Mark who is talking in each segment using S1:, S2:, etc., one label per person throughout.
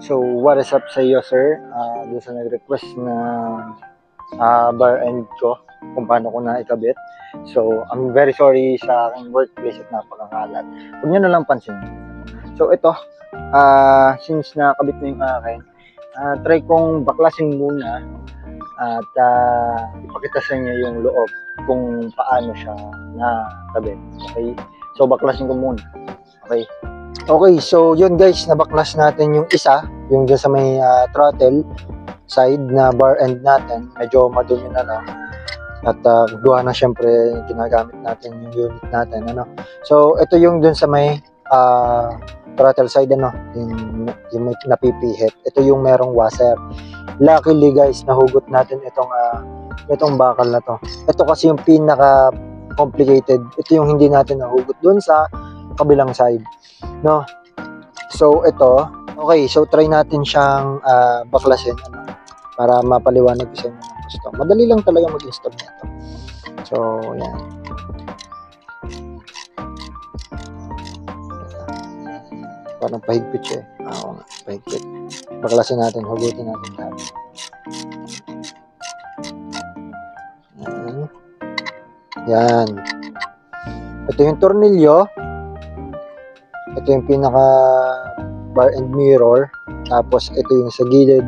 S1: So, what is up sa iyo, sir? Doon sa nag-request na bar end ko, kung paano ko na ikabit. So, I'm very sorry sa aking workplace at napakakalat. Huwag nyo na lang pansin. So, ito, since nakabit na yung akin, try kong baklasin muna at ipakita sa inyo yung loob kung paano siya nakabit. Okay? So, baklasin ko muna. Okay? Okay, so yun guys, nabaklas natin yung isa, yung dyan sa may throttle side na bar end natin. Medyo madumi na lang. At gawa na syempre ginagamit natin yung unit natin. Ano? So, ito yung dun sa may throttle side, ano, yung may napipihit. Ito yung merong washer. Luckily guys, nahugot natin itong bakal na to. Ito kasi yung pinaka complicated. Ito yung hindi natin nahugot dun sa kabilang side, no? So ito, okay, so try natin siyang baklasin, ano, para mapaliwanag ko sa inyo ng gusto. Madali lang talaga mag-install nito. So yan, parang pahigpit siya eh. Oo nga, pahigpit. Baklasin natin, hugutin natin lahat. Yan. Ito yung tornilyo. Ito yung pinaka bar and mirror. Tapos ito yung sa gilid,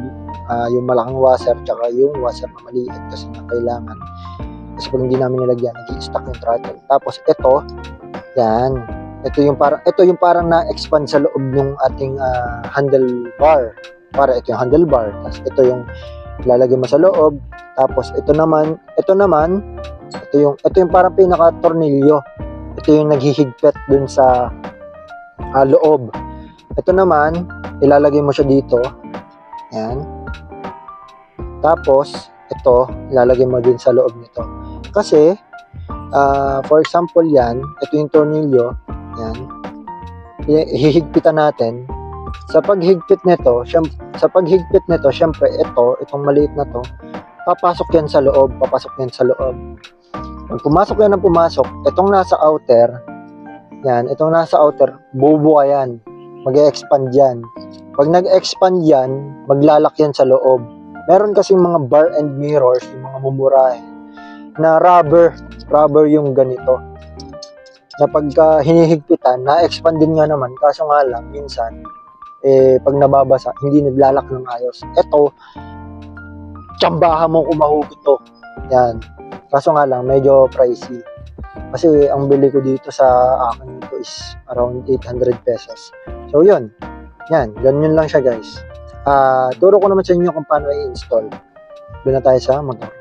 S1: yung malaking washer, tsaka yung washer na maliit kasi na kailangan. Kasi pag hindi namin nilagyan, nag-i-stuck yung throttle. Tapos ito, yan. Ito yung parang na-expand sa loob ng ating handlebar. Ito yung handlebar. Tapos ito yung lalagay mo sa loob. Tapos ito yung parang pinaka-tornilyo. Ito yung naghihigpit dun sa loob. Ito naman, ilalagay mo siya dito. Yan. Tapos, ito, ilalagay mo din sa loob nito. Kasi, for example yan, ito yung tornilyo. Yan. Hihigpitan natin. Sa paghigpit nito, syempre, itong maliit na to, papasok yan sa loob. Pag pumasok yan ng pumasok, itong nasa outer, bubuka yan. Mag-e-expand yan. Pag nag-expand yan, maglalak yan sa loob. Meron kasing mga bar and mirrors, yung mga mumurahe, na rubber yung ganito. Na pagka hinihigpitan, na-expand din nga naman, kaso nga lang, minsan, pag nababasa, hindi naglalak ng ayos. Ito, tsambahan mo kung mahugot to. Yan. Kaso nga lang, medyo pricey. Kasi ang bili ko dito sa akin ito is around 800 pesos. So yun. Yan. Ganyan lang siya guys. Turo ko naman sa inyo kung paano i-install. Doon na tayo sa motor.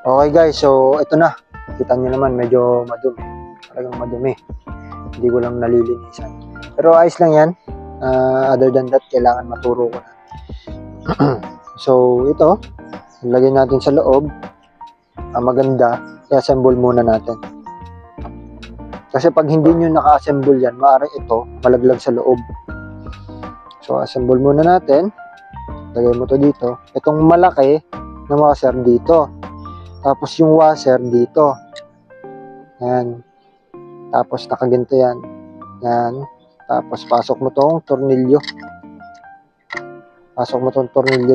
S1: Okay guys. So ito na. Kita nyo naman medyo madumi. Talagang madumi. Hindi ko lang nalilinisan. Pero ayos lang yan. Other than that, kailangan maturo ko na. So ito. Ilagay natin sa loob. Maganda. I-assemble muna natin. Kasi pag hindi nyo naka-assemble yan, maaaring ito malaglag sa loob. So, assemble muna natin. Lagay mo to dito. Itong malaki na washer dito. Tapos yung washer dito. Yan. Tapos nakaganto yan. Yan. Tapos pasok mo tong tornilyo.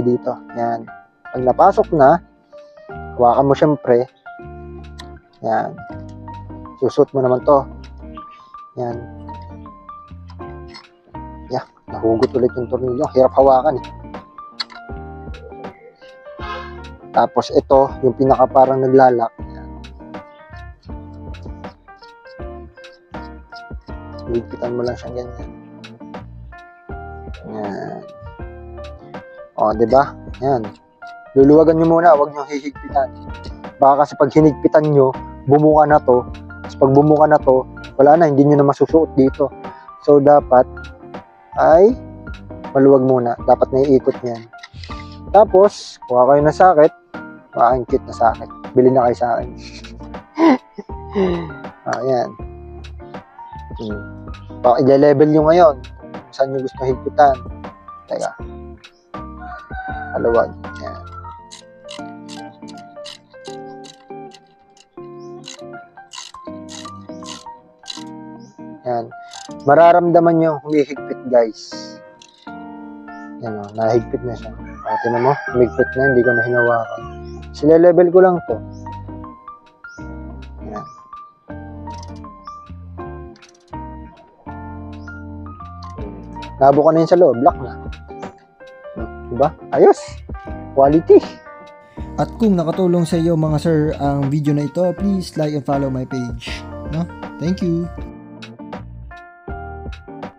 S1: Dito. Yan. Pag napasok na, hawakan mo syempre. Yan. Susot mo naman to. Yan. Yeah, nahugot ulit yung tornilyo. Hirap hawakan eh. Tapos ito, yung pinaka parang naglalak. Yan. Higpitan mo lang siyang ganyan. Yan. O, diba? Yan. Luluwagan nyo muna, huwag nyo hihigpitan. Baka kasi pag hinigpitan nyo, bumuka na to. Tapos pag bumuka na to, wala na, hindi nyo na masusuot dito. So, dapat ay maluwag muna. Dapat naiikot niyan. Tapos, kuha kayo na sakit. Ang cute na sakit. Bili na kayo sa akin. Ayan. I-level nyo ngayon. Kung saan nyo gusto higpitan. Teka. Maluwag. Ayan. Yan. Mararamdaman nyo humihigpit guys. Yan o, nahigpit na siya. Tinan mo, humigpit na, hindi ko na hinawakan. Sile-level ko lang to. Yan. Labo ko na yun sa loob, black na. Diba? Ayos! Quality!
S2: At kung nakatulong sa iyo mga sir ang video na ito, please like and follow my page. No? Thank you!